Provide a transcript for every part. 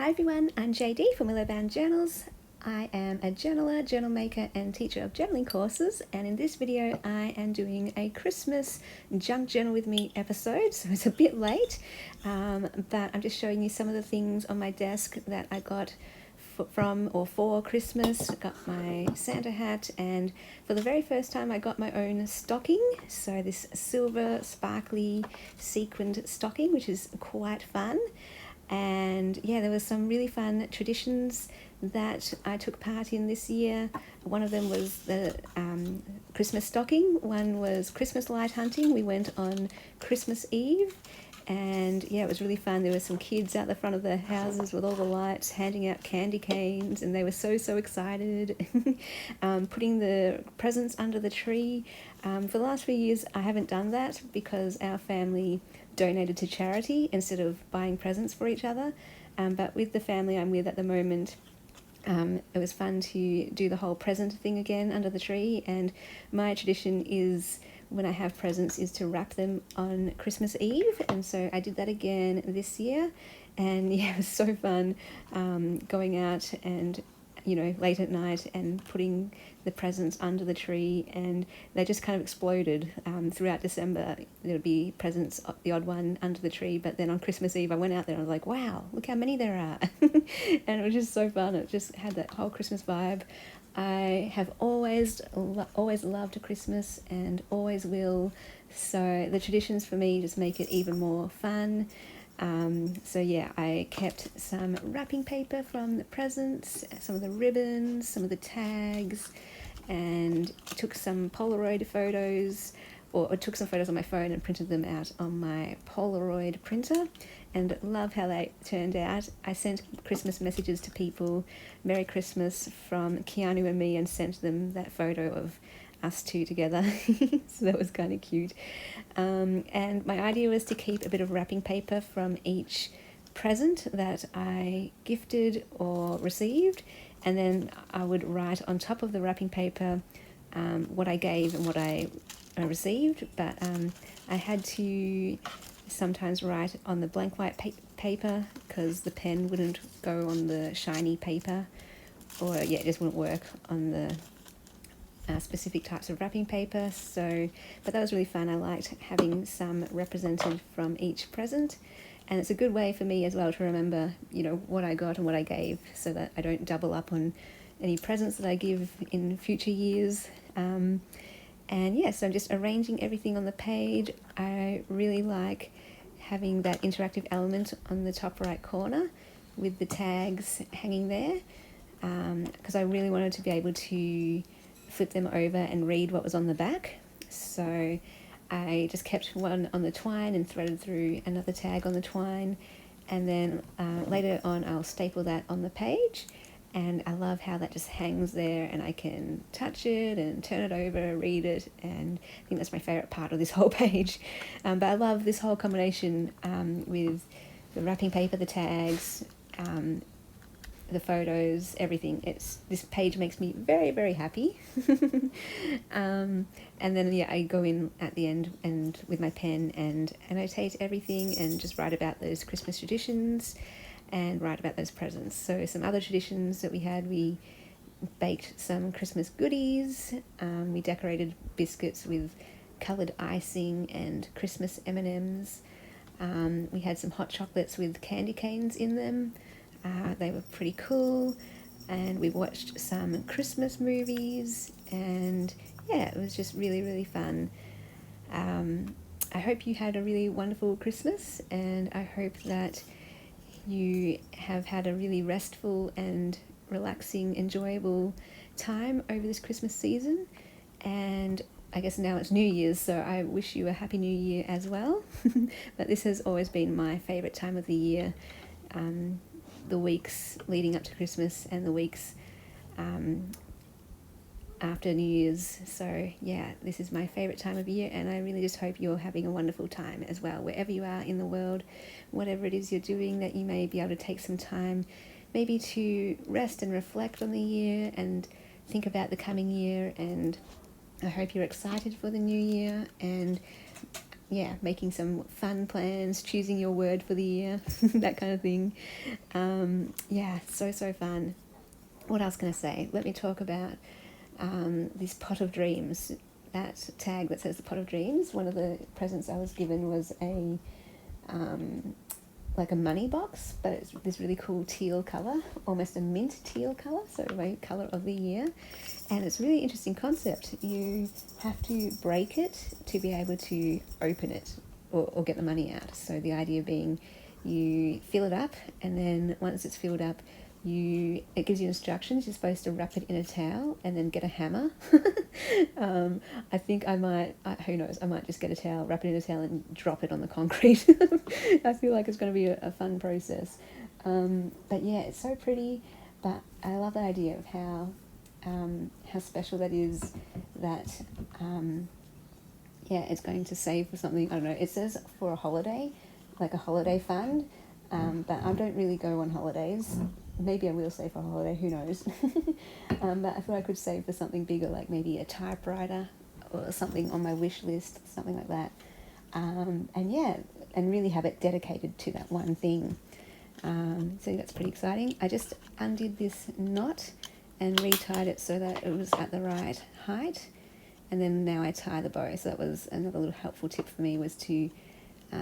Hi everyone, I'm JD from Willowbound Journals. I am a journaler, journal maker and teacher of journaling courses, and in this video I am doing a Christmas Junk Journal with Me episode, so it's a bit late, but I'm just showing you some of the things on my desk that I got from or for Christmas. I got my Santa hat, and for the very first time I got my own stocking, so this silver sparkly sequined stocking, which is quite fun. And yeah, there were some really fun traditions that I took part in this year. One of them was the Christmas stocking. One was Christmas light hunting. We went on Christmas Eve, and yeah, it was really fun. There were some kids out the front of the houses with all the lights handing out candy canes, and they were so excited. Putting the presents under the tree. For the last few years I haven't done that because our family donated to charity instead of buying presents for each other, but with the family I'm with at the moment, it was fun to do the whole present thing again under the tree. And my tradition is, when I have presents, is to wrap them on Christmas Eve, and so I did that again this year. And yeah, it was so fun, going out and late at night and putting the presents under the tree, and they just kind of exploded. Throughout December there would be presents, the odd one under the tree, but then on Christmas Eve I went out there and I was like, wow, look how many there are. And it was just so fun. It just had that whole Christmas vibe. I have always loved Christmas and always will, so the traditions for me just make it even more fun. So yeah, I kept some wrapping paper from the presents, some of the ribbons, some of the tags, and took some Polaroid photos, or took some photos on my phone and printed them out on my Polaroid printer, and love how they turned out. I sent Christmas messages to people, Merry Christmas from Keanu and me, and sent them that photo of us two together. So that was kind of cute. And my idea was to keep a bit of wrapping paper from each present that I gifted or received, and then I would write on top of the wrapping paper what I gave and what I received. But I had to sometimes write on the blank white paper because the pen wouldn't go on the shiny paper, or yeah, it just wouldn't work on the specific types of wrapping paper. So, but that was really fun. I liked having some represented from each present, and it's a good way for me as well to remember, what I got and what I gave, so that I don't double up on any presents that I give in future years. And yeah, so I'm just arranging everything on the page. I really like having that interactive element on the top right corner with the tags hanging there, because I really wanted to be able to flip them over and read what was on the back. So I just kept one on the twine and threaded through another tag on the twine, and then later on I'll staple that on the page. And I love how that just hangs there, and I can touch it and turn it over, read it, and I think that's my favourite part of this whole page. But I love this whole combination with the wrapping paper, the tags, the photos, everything. This page makes me very happy. And then yeah, I go in at the end and with my pen and annotate everything and just write about those Christmas traditions and write about those presents. So some other traditions that we had: we baked some Christmas goodies, we decorated biscuits with coloured icing and Christmas M&Ms. We had some hot chocolates with candy canes in them. They were pretty cool, and we watched some Christmas movies, and yeah, it was just really fun. I hope you had a really wonderful Christmas, and I hope that you have had a really restful and relaxing, enjoyable time over this Christmas season. And I guess now it's New Year's, so I wish you a Happy New Year as well. But this has always been my favourite time of the year. The weeks leading up to Christmas and the weeks after New Year's. So yeah, this is my favourite time of year, and I really just hope you're having a wonderful time as well, wherever you are in the world, whatever it is you're doing, that you may be able to take some time maybe to rest and reflect on the year and think about the coming year. And I hope you're excited for the new year, and yeah, making some fun plans, choosing your word for the year, that kind of thing. Yeah, so fun. What else can I say? Let me talk about this pot of dreams. That tag that says the pot of dreams. One of the presents I was given was a like a money box, but it's this really cool teal colour, almost a mint teal colour, so my colour of the year. And it's a really interesting concept. You have to break it to be able to open it or get the money out. So the idea being you fill it up, and then once it's filled up, it gives you instructions. You're supposed to wrap it in a towel and then get a hammer. I think I might, who knows, I might just get a towel, wrap it in a towel and drop it on the concrete. I feel like it's going to be a fun process. But yeah, it's so pretty, but I love the idea of how special that is, that yeah, it's going to save for something. I don't know, it says for a holiday, like a holiday fund, but I don't really go on holidays. Maybe I will save for a holiday, who knows. But I thought I could save for something bigger, like maybe a typewriter or something on my wish list, something like that. And yeah, and really have it dedicated to that one thing. So that's pretty exciting. I just undid this knot and retied it so that it was at the right height. And then now I tie the bow. So that was another little helpful tip for me, was to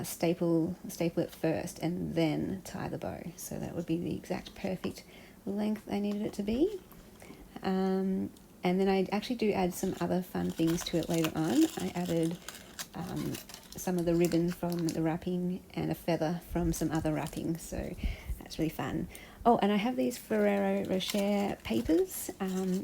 staple it first and then tie the bow. So that would be the exact perfect length I needed it to be. And then I actually do add some other fun things to it later on. I added some of the ribbon from the wrapping and a feather from some other wrapping. So that's really fun. Oh, and I have these Ferrero Rocher papers.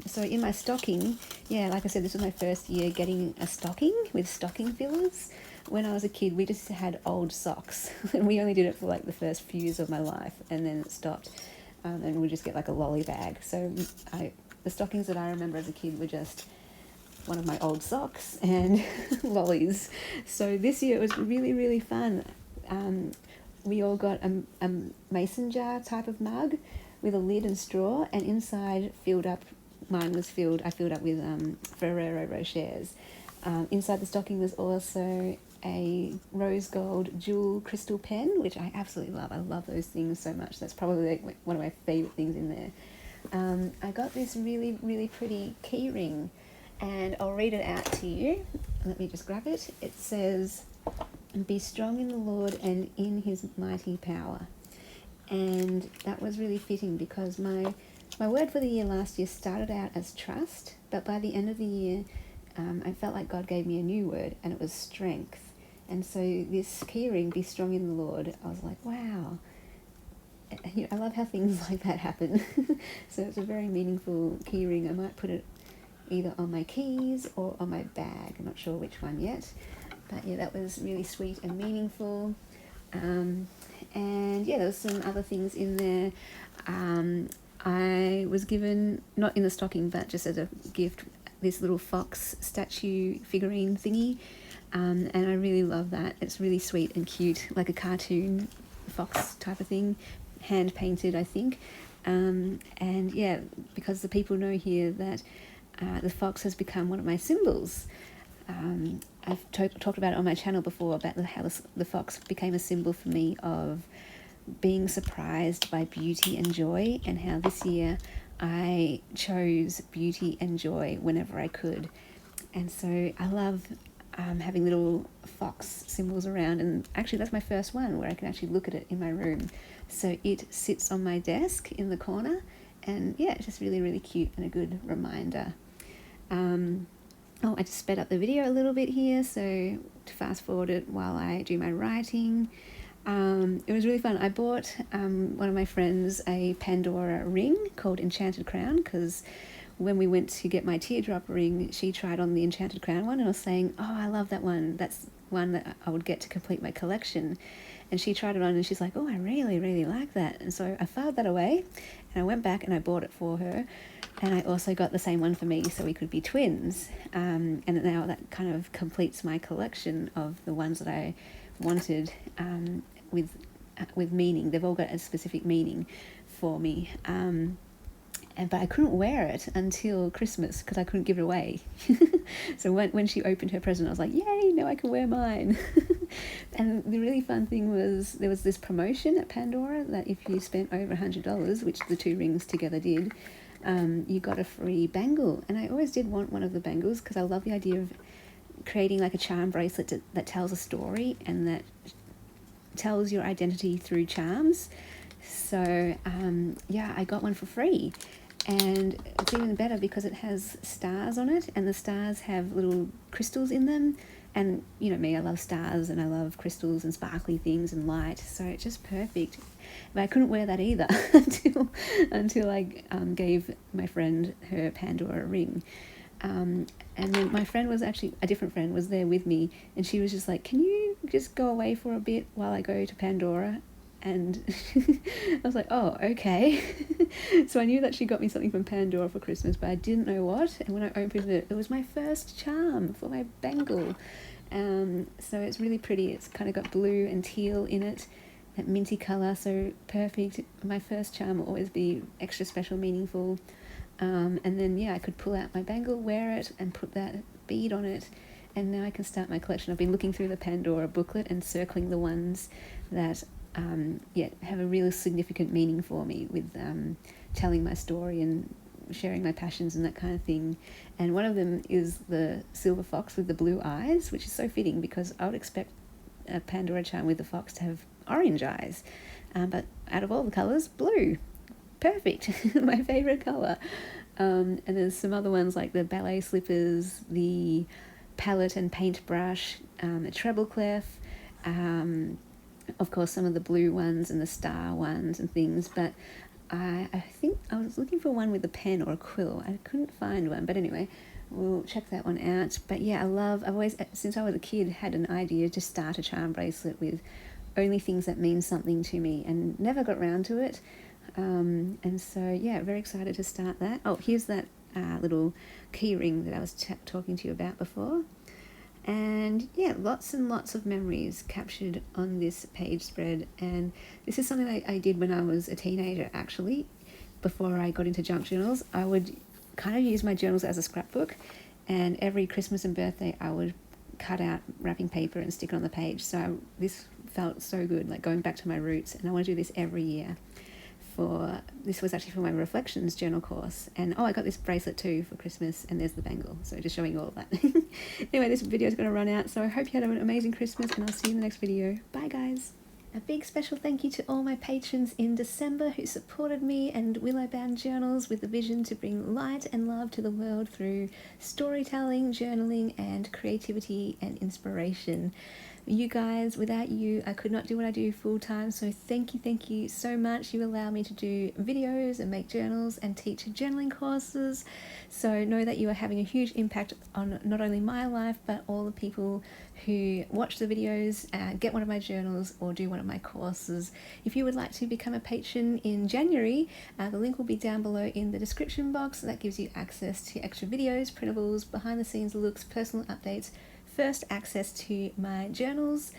So in my stocking, yeah, like I said, this was my first year getting a stocking with stocking fillers. When I was a kid, we just had old socks. And we only did it for like the first few years of my life, and then it stopped. And we just get like a lolly bag. So the stockings that I remember as a kid were just one of my old socks and lollies. So this year it was really, really fun. We all got a mason jar type of mug with a lid and straw, and inside I filled up with Ferrero Rochers. Inside the stocking was also a rose gold jewel crystal pen, which I absolutely love. I love those things so much. That's probably like one of my favourite things in there. I got this really, really pretty key ring, and I'll read it out to you. Let me just grab it. It says, "Be strong in the Lord and in his mighty power." And that was really fitting, because my word for the year last year started out as trust, but by the end of the year, I felt like God gave me a new word, and it was strength. And so this keyring, "Be strong in the Lord," I was like, wow. I love how things like that happen. So it's a very meaningful keyring. I might put it either on my keys or on my bag. I'm not sure which one yet. But yeah, that was really sweet and meaningful. And yeah, there was some other things in there. I was given, not in the stocking, but just as a gift, this little fox statue figurine thingy. And I really love that. It's really sweet and cute, like a cartoon fox type of thing, hand painted, I think. And yeah, because the people know here that the fox has become one of my symbols. I've talked about it on my channel before, about how the fox became a symbol for me of being surprised by beauty and joy, and how this year I chose beauty and joy whenever I could. And so I love having little fox symbols around, and actually that's my first one where I can actually look at it in my room. So it sits on my desk in the corner, and yeah, it's just really, really cute and a good reminder. I just sped up the video a little bit here, so to fast forward it while I do my writing. It was really fun. I bought one of my friends a Pandora ring called Enchanted Crown, because when we went to get my teardrop ring, she tried on the Enchanted Crown one, and I was saying, oh, I love that one. That's one that I would get to complete my collection. And she tried it on, and she's like, oh, I really, really like that. And so I filed that away, and I went back and I bought it for her. And I also got the same one for me, so we could be twins. And now that kind of completes my collection of the ones that I wanted, with meaning. They've all got a specific meaning for me. but I couldn't wear it until Christmas because I couldn't give it away. So when she opened her present, I was like, yay, now I can wear mine. And the really fun thing was there was this promotion at Pandora that if you spent over $100, which the 2 rings together did, you got a free bangle. And I always did want one of the bangles because I love the idea of creating like a charm bracelet that tells a story and that tells your identity through charms. So yeah, I got one for free, and it's even better because it has stars on it, and the stars have little crystals in them. And you know me, I love stars and I love crystals and sparkly things and light, so it's just perfect. But I couldn't wear that either until I gave my friend her Pandora ring. And then my friend was actually, a different friend was there with me, and she was just like, can you just go away for a bit while I go to Pandora? And I was like, oh, okay. So I knew that she got me something from Pandora for Christmas, but I didn't know what. And when I opened it, it was my first charm for my bangle. So it's really pretty. It's kind of got blue and teal in it, that minty colour, so perfect. My first charm will always be extra special, meaningful. And then, yeah, I could pull out my bangle, wear it, and put that bead on it. And now I can start my collection. I've been looking through the Pandora booklet and circling the ones that have a really significant meaning for me with telling my story and sharing my passions and that kind of thing. And one of them is the silver fox with the blue eyes, which is so fitting because I would expect a Pandora charm with the fox to have orange eyes. But out of all the colours, blue. Perfect. My favourite colour. And there's some other ones like the ballet slippers, the palette and paintbrush, the treble clef, of course some of the blue ones and the star ones and things. But I think I was looking for one with a pen or a quill. I couldn't find one, but anyway, we'll check that one out. But yeah, I've always, since I was a kid, had an idea to start a charm bracelet with only things that mean something to me, and never got round to it. And so yeah, very excited to start that. Oh, here's that little key ring that I was talking to you about before. And yeah, lots and lots of memories captured on this page spread. And this is something I did when I was a teenager, actually. Before I got into junk journals, I would kind of use my journals as a scrapbook, and every Christmas and birthday I would cut out wrapping paper and stick it on the page. So this felt so good, like going back to my roots, and I want to do this every year. This was actually for my Reflections journal course. And I got this bracelet too for Christmas, and there's the bangle, so just showing you all of that. Anyway, this video is going to run out, so I hope you had an amazing Christmas, and I'll see you in the next video. Bye guys. A big special thank you to all my patrons in December who supported me and Willow Bound Journals with the vision to bring light and love to the world through storytelling, journaling, and creativity and inspiration. You guys, without you, I could not do what I do full time, so thank you so much. You allow me to do videos and make journals and teach journaling courses, so know that you are having a huge impact on not only my life, but all the people who watch the videos, get one of my journals, or do one of my courses. If you would like to become a patron in January, the link will be down below in the description box. That gives you access to extra videos, printables, behind the scenes looks, personal updates, first access to my journals,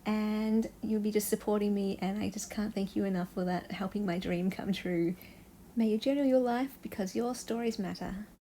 and you'll be just supporting me, and I just can't thank you enough for that, helping my dream come true. May you journal your life because your stories matter.